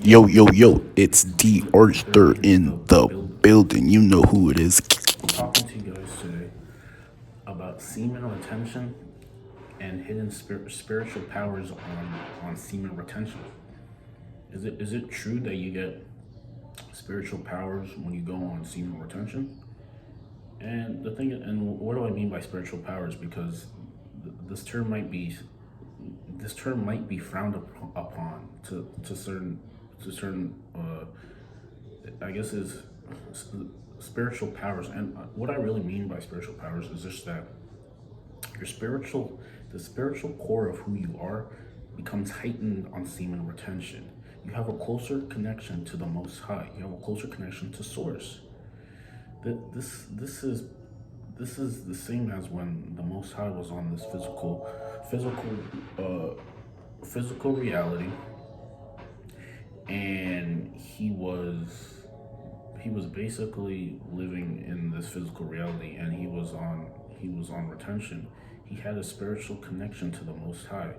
Yo, it's D.Arthur in the building. You know who it is. I'm talking to you guys today about semen retention and hidden spiritual powers on semen retention. Is it true that you get spiritual powers when you go on semen retention? And the thing, and what do I mean by spiritual powers? Because this term might be frowned upon to certain I guess is spiritual powers. And what I really mean by spiritual powers is just that your spiritual the spiritual core of who you are becomes heightened on semen retention. You have a closer connection to the Most High. You have a closer connection to Source. This is the same as when the Most High was on this physical reality, and he was basically living in this physical reality, and he was on retention. He had a spiritual connection to the Most High.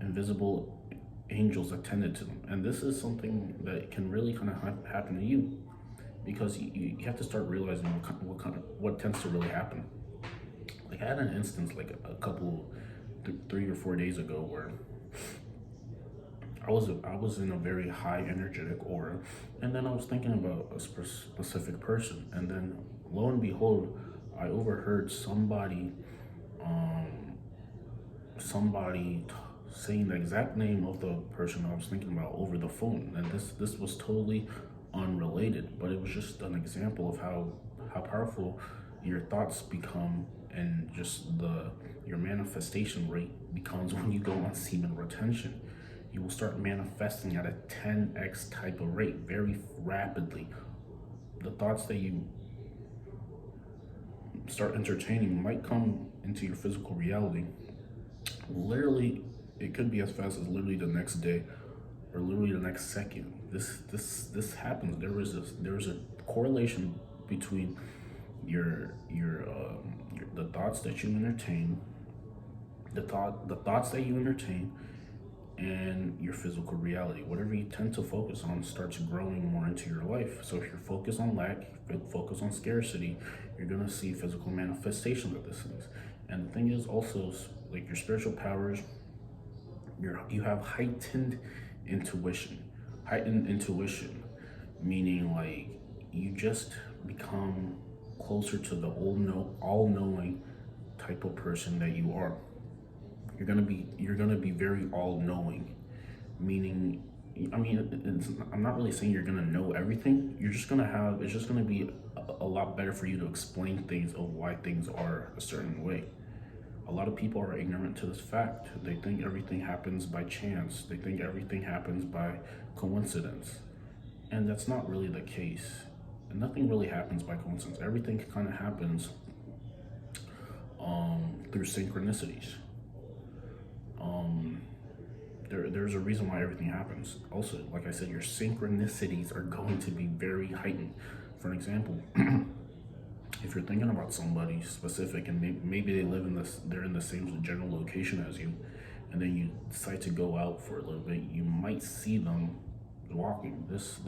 Invisible angels attended to them, and this is something that can really kind of happen to you, because you have to start realizing what tends to really happen. Like, I had an instance like a couple 3 or 4 days ago where I was in a very high energetic aura, and then I was thinking about a specific person, and then lo and behold, I overheard somebody saying the exact name of the person I was thinking about over the phone, and this was totally unrelated, but it was just an example of how powerful your thoughts become, and just your manifestation rate becomes when you go on semen retention. You will start manifesting at a 10x type of rate very rapidly. The thoughts that you start entertaining might come into your physical reality. Literally, it could be as fast as literally the next day or literally the next second. This happens. There is a correlation between the thoughts that you entertain, the thoughts that you entertain, and your physical reality. Whatever you tend to focus on starts growing more into your life. So if you're focused on lack, focus on scarcity, you're gonna see physical manifestations of these things. And the thing is also, like, your spiritual powers, you have intuition. Heightened intuition, meaning like you just become closer to the all knowing type of person that you are. You're gonna be very all knowing, meaning, I mean, I'm not really saying you're gonna know everything. It's just gonna be a lot better for you to explain things of why things are a certain way. A lot of people are ignorant to this fact. They think everything happens by chance. They think everything happens by coincidence. And that's not really the case. And nothing really happens by coincidence. Everything kind of happens through synchronicities. There's a reason why everything happens. Also, like I said, your synchronicities are going to be very heightened. For an example, if you're thinking about somebody specific, and maybe they're in the same general location as you, and then you decide to go out for a little bit, you might see them walking. This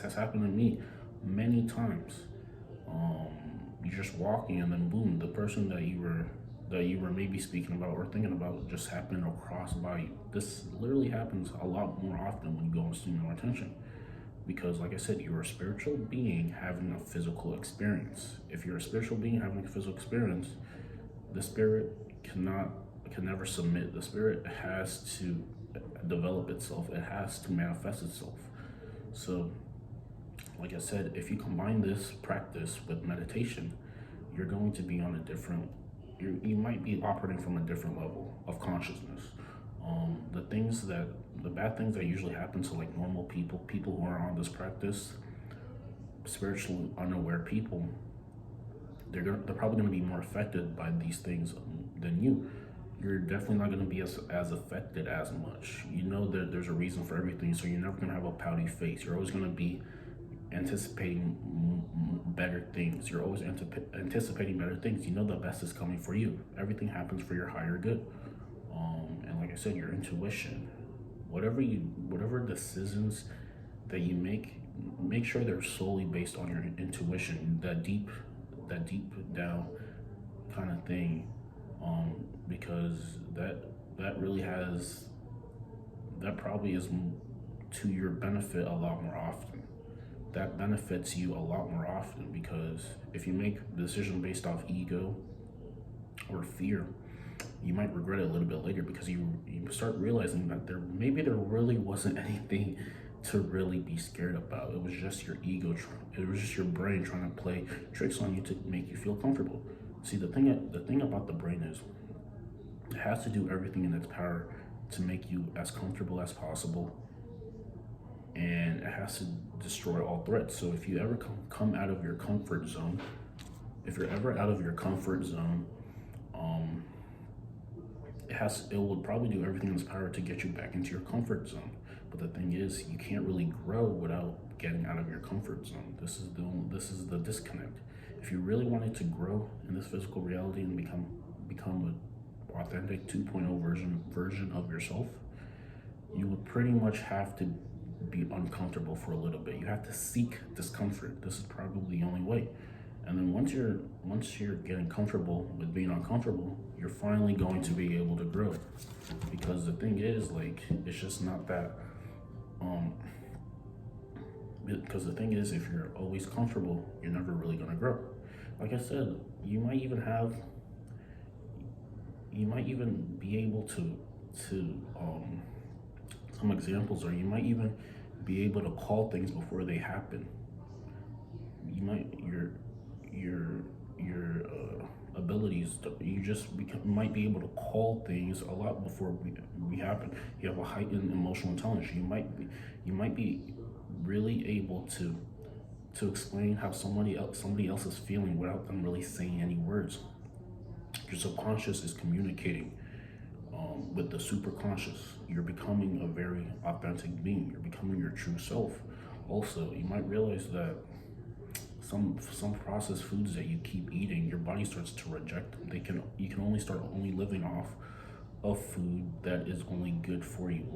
has happened to me many times. You're just walking, and then boom, the person that you were maybe speaking about or thinking about just happened to cross by you. This literally happens a lot more often when you go on semen retention. Because, like I said, you're a spiritual being having a physical experience. If you're a spiritual being having a physical experience, the spirit can never submit. The spirit has to develop itself. It has to manifest itself. So, like I said, if you combine this practice with meditation, you're going to be on a different. You might be operating from a different level of consciousness. The bad things that usually happen to, like, normal people who are on this practice, spiritually unaware people, they're probably going to be more affected by these things than you. You're definitely not going to be as affected as much. You know that there's a reason for everything, so you're never going to have a pouty face. You're always going to be anticipating better things. You're always anticipating better things. You know the best is coming for you. Everything happens for your higher good. And like I said, your intuition, whatever decisions that you make sure they're solely based on your intuition, that deep down kind of thing, because that really has that probably is to your benefit a lot more often. That benefits you a lot more often, because if you make a decision based off ego or fear, you might regret it a little bit later, because you start realizing that there really wasn't anything to really be scared about. It was just your ego. It was just your brain trying to play tricks on you to make you feel comfortable. See, the thing about the brain is it has to do everything in its power to make you as comfortable as possible, and it has to destroy all threats. So if you ever come out of your comfort zone, if you're ever out of your comfort zone, um, it will probably do everything in its power to get you back into your comfort zone. But the thing is, you can't really grow without getting out of your comfort zone. This is the disconnect. If you really wanted to grow in this physical reality and become an authentic 2.0 version of yourself, you would pretty much have to be uncomfortable for a little bit. You have to seek discomfort. This is probably the only way. And then once you're getting comfortable with being uncomfortable, you're finally going to be able to grow. Because the thing is, like, it's just not that. Because the thing is, if you're always comfortable, you're never really gonna grow. Like I said, you might even be able to some examples are, you might even be able to call things before they happen. You might your abilities, you just might be able to call things a lot before we happen. You have a heightened emotional intelligence. You might be really able to explain how somebody else is feeling without them really saying any words. Your subconscious is communicating with the superconscious. You're becoming a very authentic being. You're becoming your true self. Also, you might realize that some processed foods that you keep eating, your body starts to reject them. You can only start living off of food that is only good for you,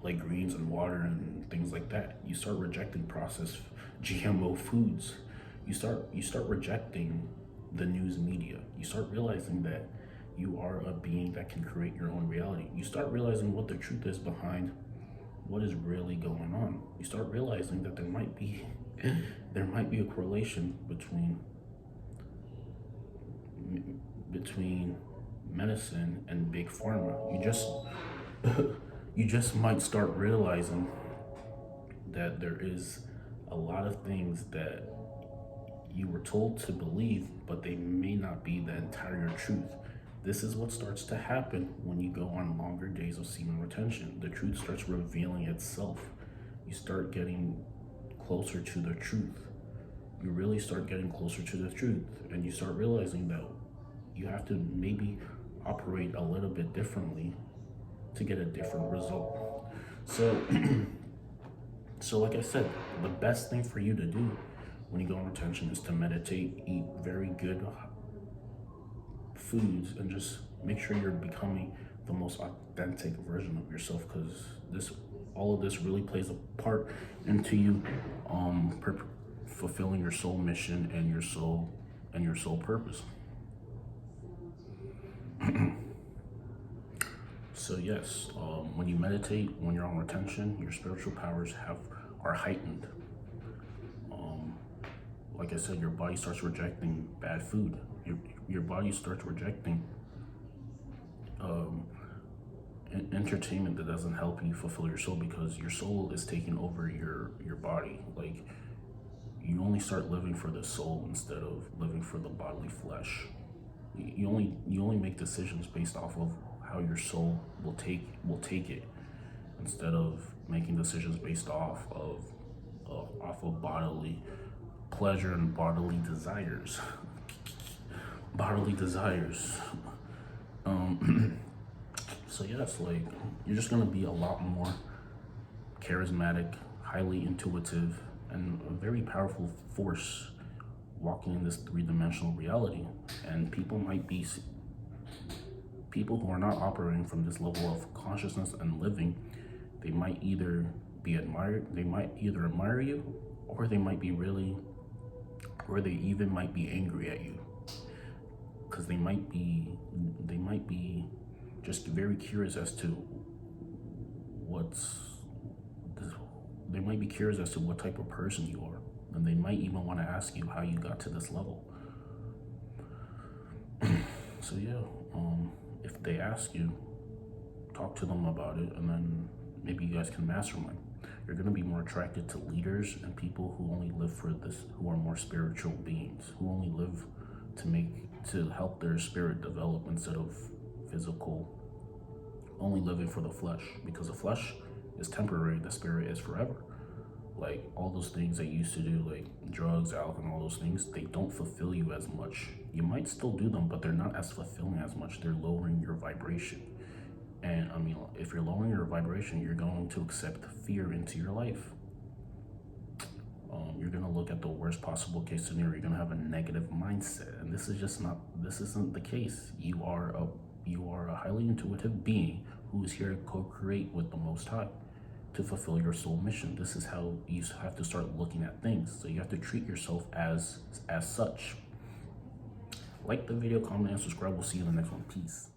like greens and water and things like that. You start rejecting processed GMO foods. You start rejecting the news media. You start realizing that you are a being that can create your own reality. You start realizing what the truth is behind what is really going on. You start realizing that there might be a correlation between medicine and big pharma. You just might start realizing that there is a lot of things that you were told to believe, but they may not be the entire truth. This is what starts to happen when you go on longer days of semen retention. The truth starts revealing itself. You start getting closer to the truth. You really start getting closer to the truth, and you start realizing that you have to maybe operate a little bit differently to get a different result. So, so like I said, the best thing for you to do when you go on retention is to meditate, eat very good foods, and just make sure you're becoming the most authentic version of yourself, because all of this really plays a part into you fulfilling your soul mission and your soul purpose. So yes, when you meditate, when you're on retention, your spiritual powers are heightened. Like I said, your body starts rejecting bad food. Your body starts rejecting entertainment that doesn't help you fulfill your soul, because your soul is taking over your body. Like, you only start living for the soul instead of living for the bodily flesh. You only make decisions based off of how your soul will take it, instead of making decisions based off of bodily pleasure and bodily desires. Bodily desires. So yes, like, you're just gonna be a lot more charismatic, highly intuitive, and a very powerful force walking in this three-dimensional reality. And people might be People who are not operating from this level of consciousness and living, they might either be admired, they might either admire you, or they might be really, or they even might be angry at you, because they might be just very curious as to they might be curious as to what type of person you are, and they might even want to ask you how you got to this level. So yeah, if they ask you, talk to them about it, and then maybe you guys can mastermind. You're going to be more attracted to leaders and people who only live for this, who are more spiritual beings, who only live to help their spirit develop instead of physical, only living for the flesh, because the flesh is temporary, the spirit is forever. Like all those things that you used to do, like drugs, alcohol, all those things, they don't fulfill you as much. You might still do them, but they're not as fulfilling as much. They're lowering your vibration. And I mean, if you're lowering your vibration, you're going to accept fear into your life. You're going to look at the worst possible case scenario. You're going to have a negative mindset, and this isn't the case. You are a highly intuitive being who is here to co-create with the Most High to fulfill your soul mission. This is how you have to start looking at things. So you have to treat yourself as such. Like the video, comment, and subscribe. We'll see you in the next one. Peace.